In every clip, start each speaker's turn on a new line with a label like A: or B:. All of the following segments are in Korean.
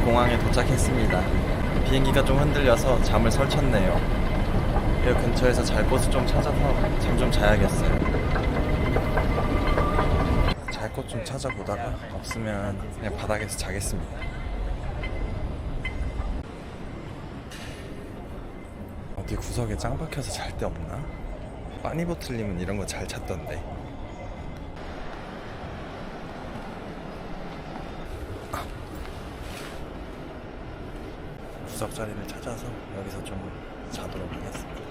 A: 공항에 도착했습니다. 비행기가 좀 흔들려서 잠을 설쳤네요. 여기 근처에서 잘 곳을 좀 찾아서 잠 좀 자야겠어요. 잘 곳 좀 찾아보다가 없으면 그냥 바닥에서 자겠습니다. 어디 구석에 짱 박혀서 잘 데 없나? 빠니보틀님은 이런 거 잘 찾던데. 구석 자리를 찾아서 여기서 좀 자도록 하겠습니다.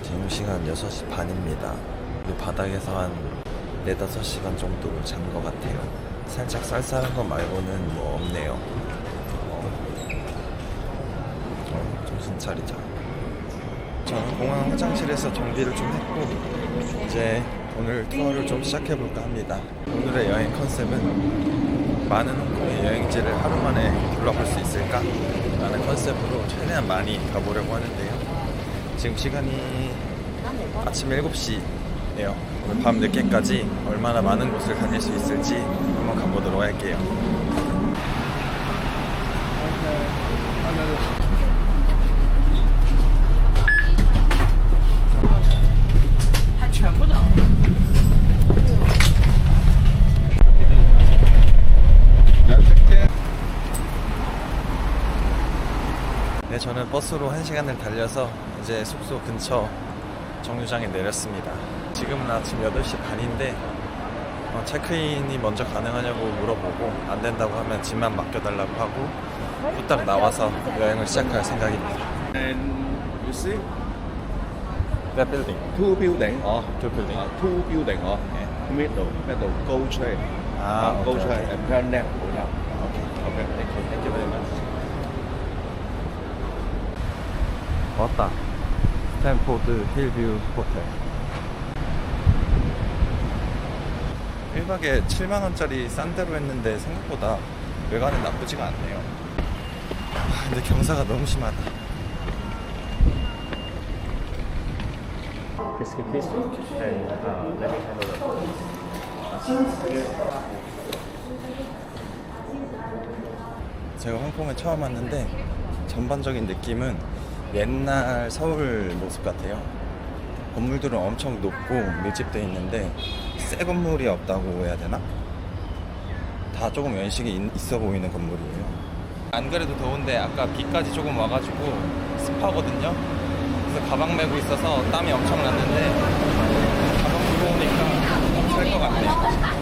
A: 지금 시간 6시 반입니다. 이 바닥에서 한 4-5시간 정도 잔 것 같아요. 살짝 쌀쌀한 거 말고는 뭐 없네요. 정신 차리자. 저는 공항 화장실에서 정비를 좀 했고 이제 오늘 투어를 좀 시작해볼까 합니다. 오늘의 여행 컨셉은 많은 홍콩의 여행지를 하루 만에 둘러볼 수 있을까? 라는 컨셉으로 최대한 많이 가보려고 하는데요. 지금 시간이 아침 7시예요. 오늘 밤 늦게까지 얼마나 많은 곳을 다닐 수 있을지 한번 가보도록 할게요. 네, 저는 버스로 1시간을 달려서 이제 숙소 근처 정류장에 내렸습니다. 지금은 아침 8시 반인데 체크인이 먼저 가능하냐고 물어보고 안 된다고 하면 짐만 맡겨달라고 하고 후딱 나와서 여행을 시작할 생각입니다.
B: And you see
A: That building.
B: two building.
A: Two building.
B: Two building. Middle gold chain. Gold chain and Panam. Okay.
A: Thank you very much. 왔다. 스탠포드 힐뷰 호텔. 1박에 7만원짜리 싼 데로 했는데 생각보다 외관은 나쁘지가 않네요. 근데 경사가 너무 심하다. 제가 홍콩에 처음 왔는데 전반적인 느낌은 옛날 서울 모습 같아요. 건물들은 엄청 높고 밀집되어 있는데 새 건물이 없다고 해야 되나? 다 조금 연식이 있어 보이는 건물이에요. 안 그래도 더운데 아까 비까지 조금 와가지고 습하거든요. 그래서 가방 메고 있어서 땀이 엄청 났는데 가방 무거우니까 살 것 같네요.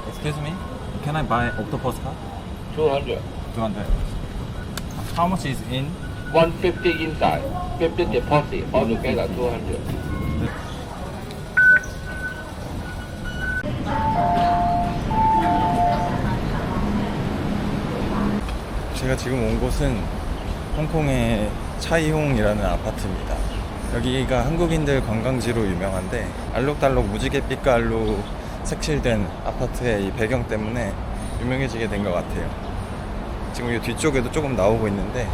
A: Excuse me, can I buy octopus card?
C: 200.
A: 200. How much is in?
C: 150 inside. 50 deposit. Altogether 200.
A: 제가 지금 온 곳은 홍콩의 차이홍이라는 아파트입니다. 여기가 한국인들 관광지로 유명한데 알록달록 무지개 빛깔로 색칠된 아파트의 이 배경 때문에 유명해지게 된 것 같아요. 지금 이 뒤쪽에도 조금 나오고 있는데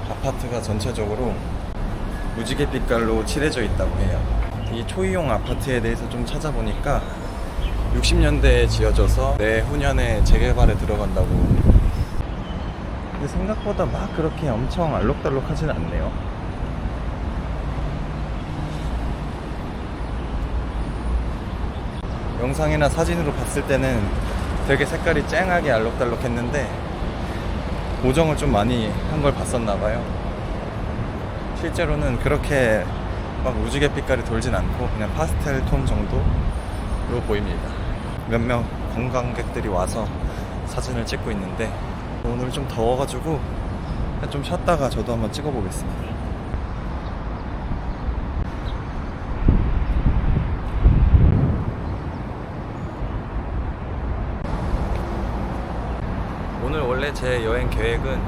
A: 아파트가 전체적으로 무지개 빛깔로 칠해져 있다고 해요. 이 초이용 아파트에 대해서 좀 찾아보니까 60년대에 지어져서 내후년에 재개발에 들어간다고. 근데 생각보다 막 그렇게 엄청 알록달록하진 않네요. 영상이나 사진으로 봤을 때는 되게 색깔이 쨍하게 알록달록했는데 고정을 좀 많이 한 걸 봤었나봐요. 실제로는 그렇게 막 무지개 빛깔이 돌진 않고 그냥 파스텔 톤 정도로 보입니다. 몇몇 관광객들이 와서 사진을 찍고 있는데 오늘 좀 더워가지고 좀 쉬었다가 저도 한번 찍어보겠습니다. 오늘 원래 제 여행 계획은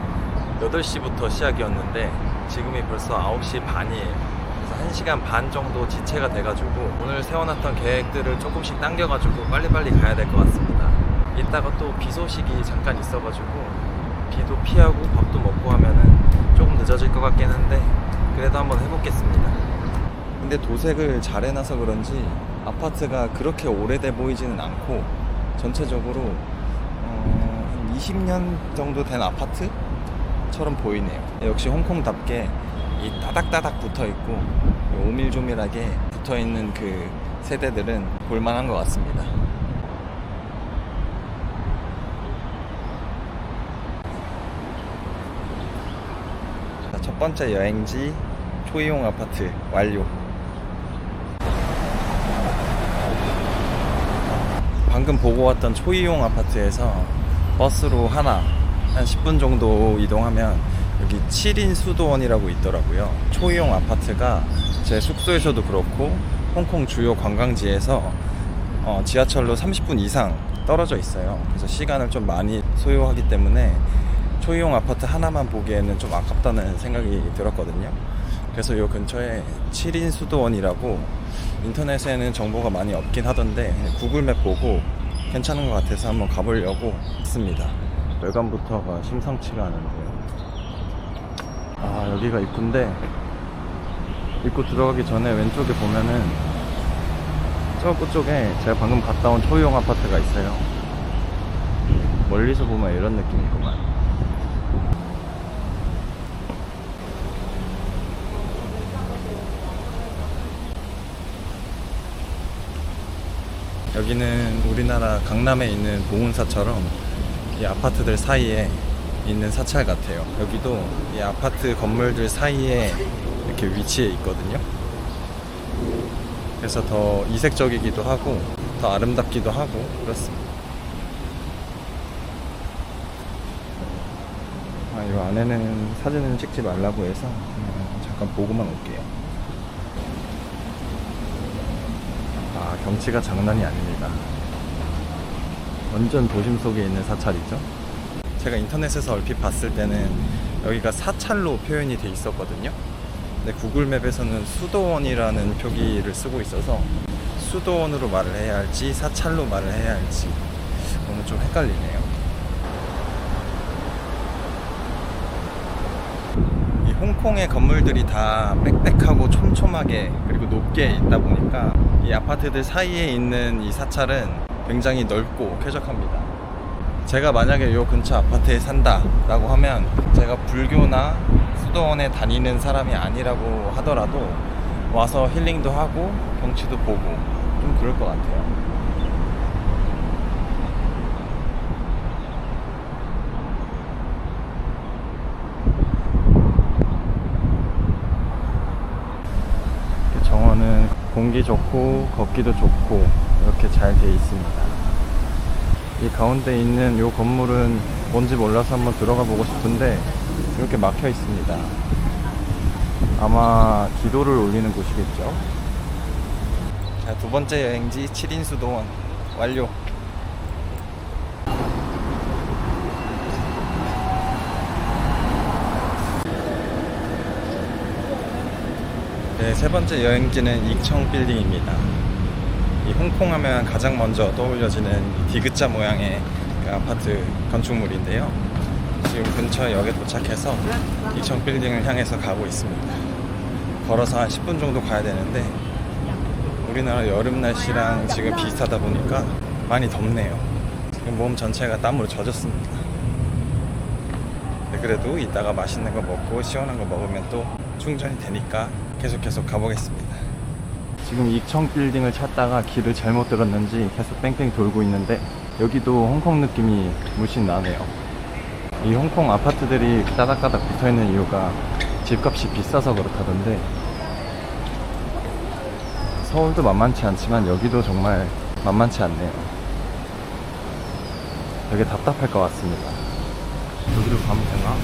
A: 8시부터 시작이었는데 지금이 벌써 9시 반이에요. 그래서 1시간 반 정도 지체가 돼가지고 오늘 세워놨던 계획들을 조금씩 당겨가지고 빨리빨리 가야 될 것 같습니다. 이따가 또 비 소식이 잠깐 있어가지고 비도 피하고 밥도 먹고 하면은 조금 늦어질 것 같긴 한데 그래도 한번 해보겠습니다. 근데 도색을 잘 해놔서 그런지 아파트가 그렇게 오래돼 보이지는 않고 전체적으로 한 20년 정도 된 아파트처럼 보이네요. 역시 홍콩답게 이 따닥따닥 붙어있고 오밀조밀하게 붙어있는 그 세대들은 볼만한 것 같습니다. 자, 첫 번째 여행지 초이용 아파트 완료. 방금 보고 왔던 초이용 아파트에서 버스로 한 10분 정도 이동하면 여기 7인 수도원이라고 있더라고요. 초이용 아파트가 제 숙소에서도 그렇고 홍콩 주요 관광지에서 지하철로 30분 이상 떨어져 있어요. 그래서 시간을 좀 많이 소요하기 때문에 초이용 아파트 하나만 보기에는 좀 아깝다는 생각이 들었거든요. 그래서 이 근처에 7인 수도원이라고 인터넷에는 정보가 많이 없긴 하던데 구글맵 보고 괜찮은 것 같아서 한번 가보려고 했습니다. 외관부터가 심상치가 않은데요. 아, 여기가 입구인데 입구 들어가기 전에 왼쪽에 보면은 저 끝쪽에 제가 방금 갔다 온 초이용 아파트가 있어요. 멀리서 보면 이런 느낌이구만. 여기는 우리나라 강남에 있는 보은사처럼 이 아파트들 사이에 있는 사찰 같아요. 여기도 이 아파트 건물들 사이에 이렇게 위치해 있거든요. 그래서 더 이색적이기도 하고 더 아름답기도 하고 그렇습니다. 이 안에는 사진을 찍지 말라고 해서 잠깐 보고만 올게요. 경치가 장난이 아닙니다. 완전 도심 속에 있는 사찰이죠. 제가 인터넷에서 얼핏 봤을 때는 여기가 사찰로 표현이 돼 있었거든요. 근데 구글맵에서는 수도원이라는 표기를 쓰고 있어서 수도원으로 말을 해야 할지 사찰로 말을 해야 할지 오늘 좀 헷갈리네요. 이 홍콩의 건물들이 다 빽빽하고 촘촘하게 그리고 높게 있다 보니까 이 아파트들 사이에 있는 이 사찰은 굉장히 넓고 쾌적합니다. 제가 만약에 이 근처 아파트에 산다 라고 하면 제가 불교나 수도원에 다니는 사람이 아니라고 하더라도 와서 힐링도 하고 경치도 보고 좀 그럴 것 같아요. 정원은 공기 좋고 걷기도 좋고 이렇게 잘 돼 있습니다. 이 가운데 있는 이 건물은 뭔지 몰라서 한번 들어가 보고 싶은데 이렇게 막혀 있습니다. 아마 기도를 올리는 곳이겠죠. 자, 두 번째 여행지 7인 수도원 완료. 네, 세 번째 여행지는 익청 빌딩입니다. 이 홍콩 하면 가장 먼저 떠올려지는 이 디귿자 모양의 그 아파트 건축물인데요. 지금 근처 역에 도착해서 익청 빌딩을 향해서 가고 있습니다. 걸어서 한 10분 정도 가야 되는데 우리나라 여름 날씨랑 지금 비슷하다 보니까 많이 덥네요. 지금 몸 전체가 땀으로 젖었습니다. 네, 그래도 이따가 맛있는 거 먹고 시원한 거 먹으면 또 충전이 되니까 계속 가보겠습니다. 지금 익청 빌딩을 찾다가 길을 잘못 들었는지 계속 뺑뺑 돌고 있는데 여기도 홍콩 느낌이 물씬 나네요. 이 홍콩 아파트들이 따닥따닥 붙어있는 이유가 집값이 비싸서 그렇다던데 서울도 만만치 않지만 여기도 정말 만만치 않네요. 되게 답답할 것 같습니다. 여기로 가면 되나?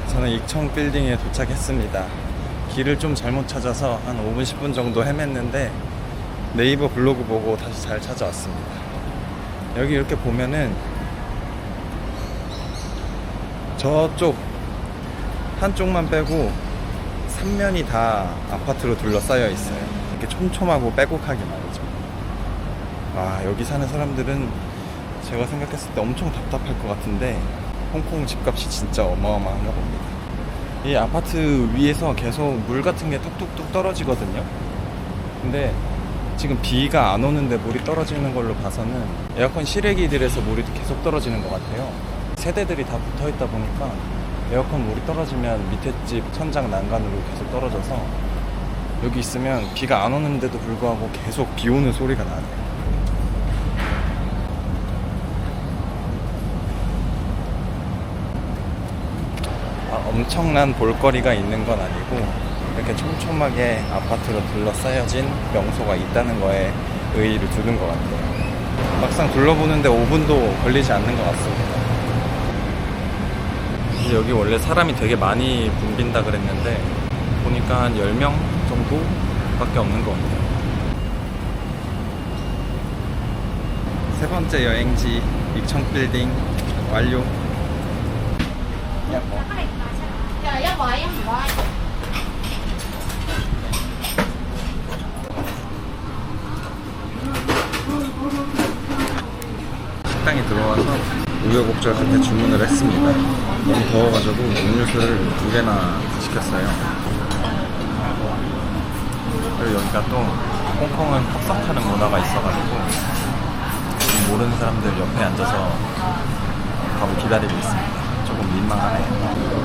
A: 저는 익청 빌딩에 도착했습니다. 길을 좀 잘못 찾아서 한 5분 10분 정도 헤맸는데 네이버 블로그 보고 다시 잘 찾아왔습니다. 여기 이렇게 보면은 저쪽 한쪽만 빼고 3면이 다 아파트로 둘러싸여 있어요. 이렇게 촘촘하고 빼곡하게 말이죠. 와, 여기 사는 사람들은 제가 생각했을 때 엄청 답답할 것 같은데 홍콩 집값이 진짜 어마어마한가 봅니다. 이 아파트 위에서 계속 물 같은 게 뚝뚝뚝 떨어지거든요. 근데 지금 비가 안 오는데 물이 떨어지는 걸로 봐서는 에어컨 실외기들에서 물이 계속 떨어지는 것 같아요. 세대들이 다 붙어 있다 보니까 에어컨 물이 떨어지면 밑에 집 천장 난간으로 계속 떨어져서 여기 있으면 비가 안 오는데도 불구하고 계속 비 오는 소리가 나네요. 엄청난 볼거리가 있는 건 아니고 이렇게 촘촘하게 아파트로 둘러싸여진 명소가 있다는 거에 의의를 두는 것 같아요. 막상 둘러보는데 5분도 걸리지 않는 것 같습니다. 여기 원래 사람이 되게 많이 붐빈다 그랬는데 보니까 한 10명 정도밖에 없는 것 같아요. 세 번째 여행지 익청 빌딩 완료. 식당에 들어와서 우여곡절한테 주문을 했습니다. 너무 더워가지고 음료수를 2개나 시켰어요. 그리고 여기가 또 홍콩은 탑석 타는 문화가 있어가지고 모르는 사람들 옆에 앉아서 밥을 기다리고 있습니다. 조금 민망하네요.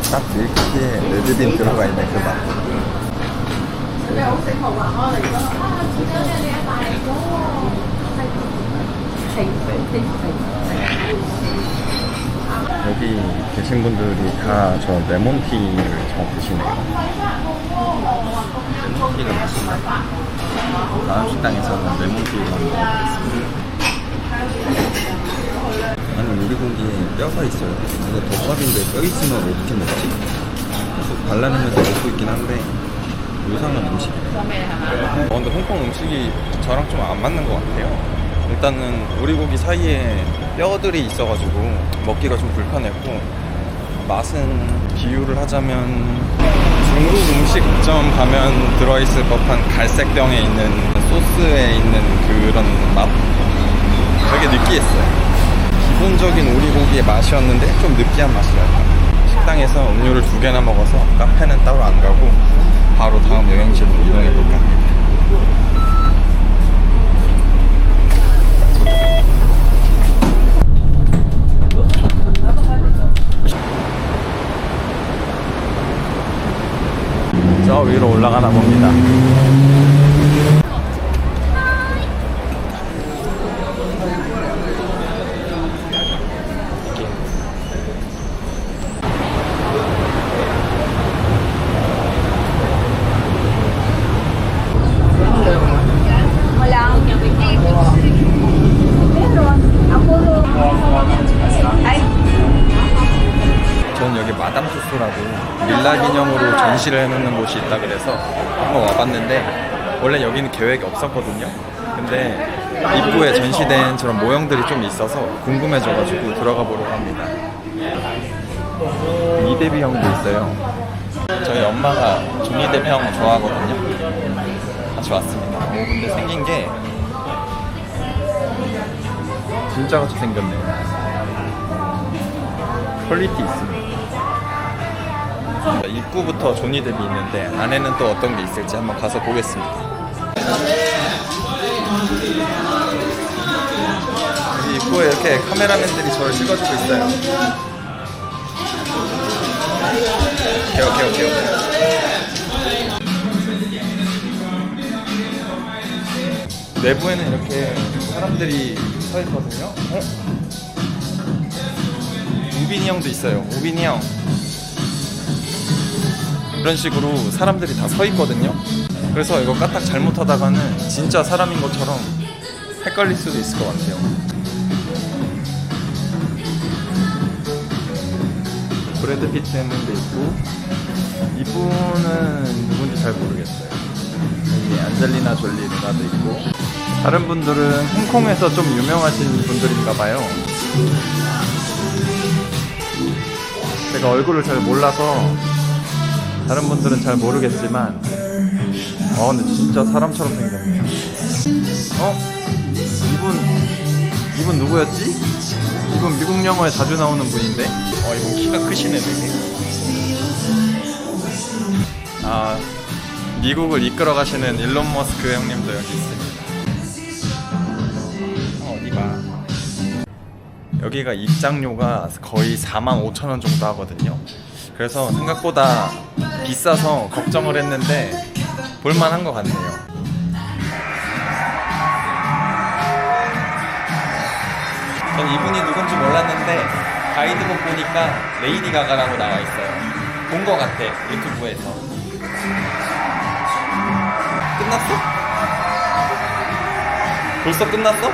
A: 딱 밀크티에 레드빈 들어가 있는 그 맛. 여기 계신 분들이 다 저 레몬티를 잘 드시네요. 레몬티가 맛있나? 다음 식당에서는 레몬티만 먹어보겠습니다. 아니, 우리 고기에 뼈가 있어요. 이거 덮밥인데 뼈 있으면 어떻게 먹지? 계속 발라내면서 먹고 있긴 한데 요상한 음식이에요. 근데 홍콩 음식이 저랑 좀 안 맞는 것 같아요. 일단은 오리고기 사이에 뼈들이 있어가지고 먹기가 좀 불편했고, 맛은 비유를 하자면 중국 음식점 가면 들어있을 법한 갈색병에 있는 소스에 있는 그런 맛? 되게 느끼했어요. 기본적인 오리고기의 맛이었는데 좀 느끼한 맛이었어요. 식당에서 음료를 2개나 먹어서 카페는 따로 안 가고 바로 다음 여행지로 이동해볼까 합니다. 저 위로 올라가나 봅니다. 전 여기 마담 투스라고 밀라 기념으로 전시를 해놓는 곳이 있다 그래서 한번 와봤는데, 원래 여기는 계획이 없었거든요. 근데 입구에 전시된 저런 모형들이 좀 있어서 궁금해져가지고 들어가 보려고 합니다. 이대비 형도 있어요. 저희 엄마가 조니데비 형 좋아하거든요. 같이 왔습니다. 근데 생긴 게 진짜 같이 생겼네요. 퀄리티 있습니다. 입구부터 조니데비 있는데 안에는 또 어떤 게 있을지 한번 가서 보겠습니다. 입구에 이렇게 카메라맨들이 저를 찍어주고 있어요. 오케이. 내부에는 이렇게 사람들이 서 있거든요. 우빈이 형도 있어요. 우빈이 형. 이런 식으로 사람들이 다 서 있거든요. 그래서 이거 까딱 잘못하다가는 진짜 사람인 것처럼 헷갈릴 수도 있을 것 같아요. 브래드 피트 형님도 있고, 이분은 누군지 잘 모르겠어요. 여기 안젤리나 졸리 누나도 있고, 다른 분들은 홍콩에서 좀 유명하신 분들인가 봐요. 제가 얼굴을 잘 몰라서 다른 분들은 잘 모르겠지만, 근데 진짜 사람처럼 생겼네요. 이분 누구였지? 이분 미국 영화에 자주 나오는 분인데? 이분 키가 크시네, 되게. 미국을 이끌어 가시는 일론 머스크 형님도 여기 있습니다. 어디가? 여기가 입장료가 거의 45,000원 정도 하거든요. 그래서 생각보다 비싸서 걱정을 했는데 볼만한 것 같네요. 전 이분이 누군지 몰랐는데 가이드북 보니까 레이디 가가라고 나와 있어요. 본 것 같아, 유튜브에서. 끝났어? 벌써 끝났어?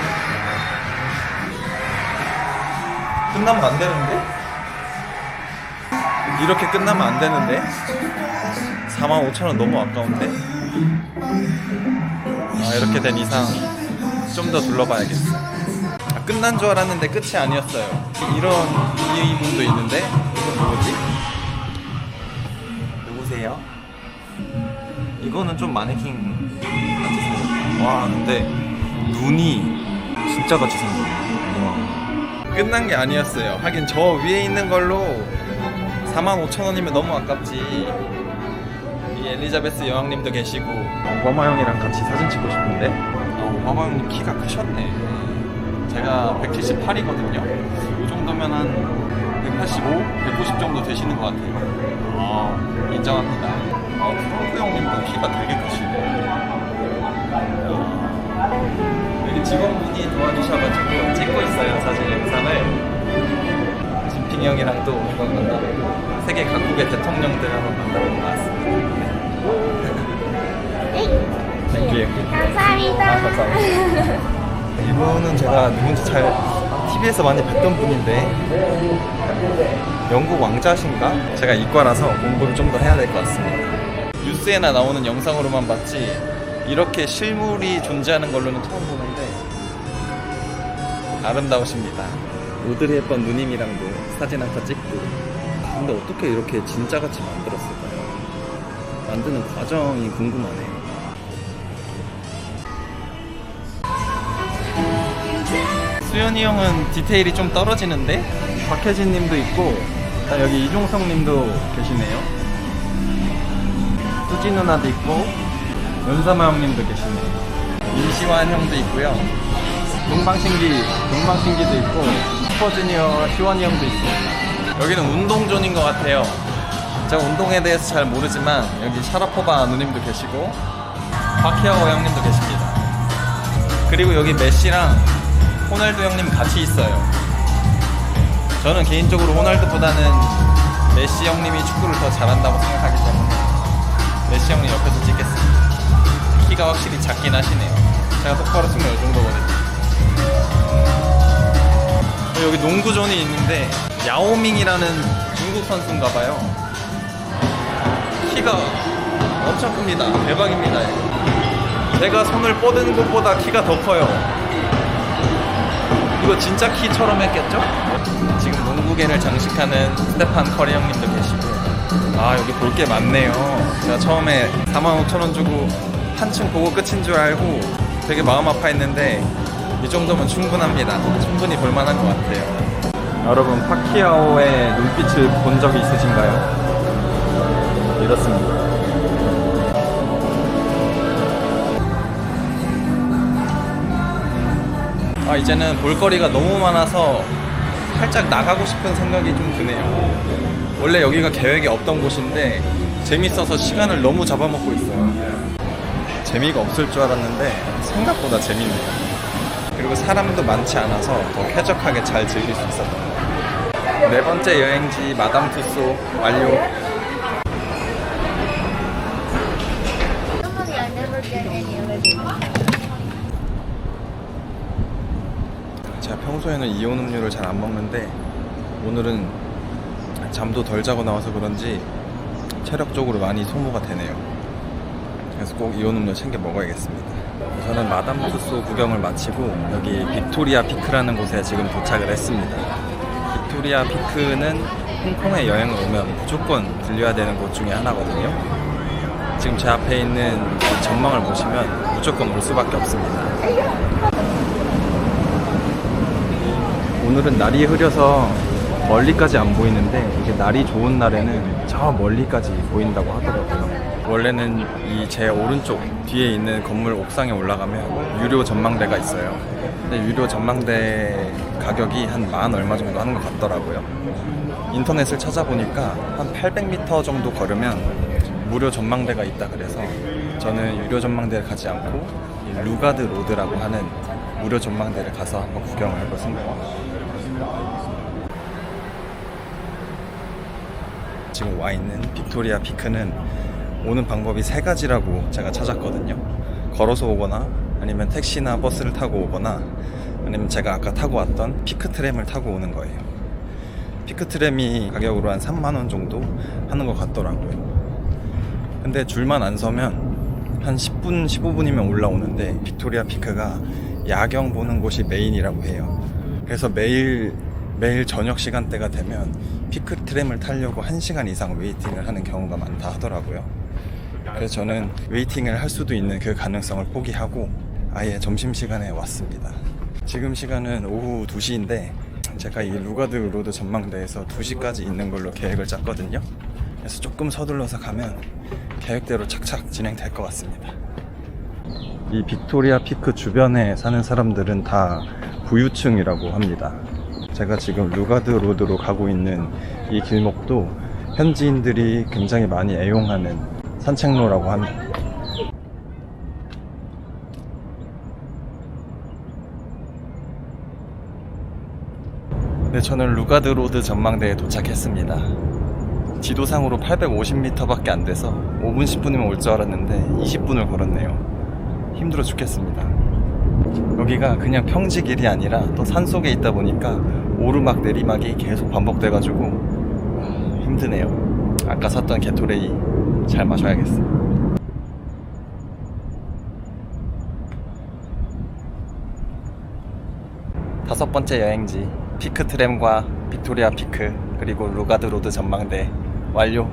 A: 끝나면 안 되는데? 이렇게 끝나면 안 되는데? 45,000원 너무 아까운데? 이렇게 된 이상 좀 더 둘러봐야겠어. 끝난 줄 알았는데 끝이 아니었어요. 이분도 있는데, 이건 누구지? 누구세요? 이거는 좀 마네킹 같이 생겼어. 와, 근데 눈이 진짜 같이 생겼네. 끝난 게 아니었어요. 하긴 저 위에 있는 걸로 45,000원이면 너무 아깝지. 이 엘리자베스 여왕님도 계시고, 오바마 형이랑 같이 사진 찍고 싶은데, 오바마 형님 키가 크셨네. 제가 178이거든요. 이 정도면 한 185, 190 정도 되시는 것 같아요. 인정합니다. 트럼프 형님도 키가 되게 크시네. 여기 직원분이 도와주셔가지고 찍고 있어요, 사진 영상을. 진핑 형이랑 또 이번 만나고 세계 각국의 대통령들 한번 만나보고 나왔습니다. 땡큐. 감사합니다. 이분은 제가 누군지 잘 TV에서 많이 뵀던 분인데, 영국 왕자신가? 제가 이과라서 공부를 좀 더 해야 될 것 같습니다. 뉴스에나 나오는 영상으로만 봤지 이렇게 실물이 존재하는 걸로는 처음 보는데 아름다우십니다. 오드리 헵번 누님이랑도 사진 한 컷 찍고. 근데 어떻게 이렇게 진짜같이 만들었을까요? 만드는 과정이 궁금하네. 수현이 형은 디테일이 좀 떨어지는데, 박혜진 님도 있고, 여기 이종성 님도 계시네요. 수지 누나도 있고, 연사마 형님도 계시네요. 임시완 형도 있고요. 동방신기도 있고, 슈퍼주니어 시원이 형도 있습니다. 여기는 운동존인 것 같아요. 제가 운동에 대해서 잘 모르지만 여기 샤라포바 누님도 계시고, 바키아오 형님도 계십니다. 그리고 여기 메시랑 호날두 형님 같이 있어요. 저는 개인적으로 호날두보다는 메시 형님이 축구를 더 잘한다고 생각하기 때문에 메시 형님 옆에서 찍겠습니다. 키가 확실히 작긴 하시네요. 제가 똑바로 쓰면 이 정도거든요. 여기 농구존이 있는데 야오밍이라는 중국 선수인가봐요. 키가 엄청 큽니다. 대박입니다. 제가 손을 뻗은 것보다 키가 더 커요. 이거 진짜 키처럼 했겠죠? 지금 농구계를 장식하는 스테판 커리 형님도 계시고, 여기 볼 게 많네요. 제가 처음에 45,000원 주고 한층 보고 끝인 줄 알고 되게 마음 아파했는데 이 정도면 충분합니다. 충분히 볼만한 것 같아요. 여러분, 파키아오의 눈빛을 본 적이 있으신가요? 이렇습니다. 이제는 볼거리가 너무 많아서 살짝 나가고 싶은 생각이 좀 드네요. 원래 여기가 계획에 없던 곳인데 재밌어서 시간을 너무 잡아먹고 있어요. 재미가 없을 줄 알았는데 생각보다 재밌네요. 그리고 사람도 많지 않아서 더 쾌적하게 잘 즐길 수 있었던 것 같아요. 네 번째 여행지 마담 투소 완료.
D: Normally I never get any allergy.
A: 제가 평소에는 이온 음료를 잘 안 먹는데 오늘은 잠도 덜 자고 나와서 그런지 체력적으로 많이 소모가 되네요. 그래서 꼭 이온 음료 챙겨 먹어야겠습니다. 저는 마담 투소 구경을 마치고 여기 빅토리아 피크라는 곳에 지금 도착을 했습니다. 빅토리아 피크는 홍콩에 여행을 오면 무조건 들려야 되는 곳 중에 하나거든요. 지금 제 앞에 있는 이 전망을 보시면 무조건 올 수밖에 없습니다. 오늘은 날이 흐려서 멀리까지 안 보이는데 이게 날이 좋은 날에는 저 멀리까지 보인다고 하더라고요. 원래는 이 제 오른쪽 뒤에 있는 건물 옥상에 올라가면 유료 전망대가 있어요. 근데 유료 전망대 가격이 한 10,000 얼마 정도 하는 것 같더라고요. 인터넷을 찾아보니까 한 800m 정도 걸으면 무료 전망대가 있다 그래서 저는 유료 전망대를 가지 않고 이 루가드 로드라고 하는 무료 전망대를 가서 한번 구경을 해볼 생각입니다. 지금 와 있는 빅토리아 피크는 오는 방법이 3가지라고 제가 찾았거든요. 걸어서 오거나 아니면 택시나 버스를 타고 오거나 아니면 제가 아까 타고 왔던 피크트램을 타고 오는 거예요. 피크트램이 가격으로 한 30,000원 정도 하는 것 같더라고요. 근데 줄만 안 서면 한 10분, 15분이면 올라오는데 빅토리아 피크가 야경 보는 곳이 메인이라고 해요. 그래서 매일 저녁 시간대가 되면 피크트램을 타려고 1시간 이상 웨이팅을 하는 경우가 많다 하더라고요. 그래서 저는 웨이팅을 할 수도 있는 그 가능성을 포기하고 아예 점심시간에 왔습니다. 지금 시간은 오후 2시인데 제가 이 루가드 로드 전망대에서 2시까지 있는 걸로 계획을 짰거든요. 그래서 조금 서둘러서 가면 계획대로 착착 진행될 것 같습니다. 이 빅토리아 피크 주변에 사는 사람들은 다 부유층이라고 합니다. 제가 지금 루가드 로드로 가고 있는 이 길목도 현지인들이 굉장히 많이 애용하는 산책로라고 합니다. 네, 저는 루가드 로드 전망대에 도착했습니다. 지도상으로 850m 밖에 안 돼서 5분 10분이면 올 줄 알았는데 20분을 걸었네요. 힘들어 죽겠습니다. 여기가 그냥 평지길이 아니라 또 산속에 있다 보니까 오르막 내리막이 계속 반복돼가지고 힘드네요. 아까 샀던 게토레이 잘 마셔야겠어요. 다섯 번째 여행지 피크트램과 빅토리아 피크 그리고 루가드 로드 전망대 완료.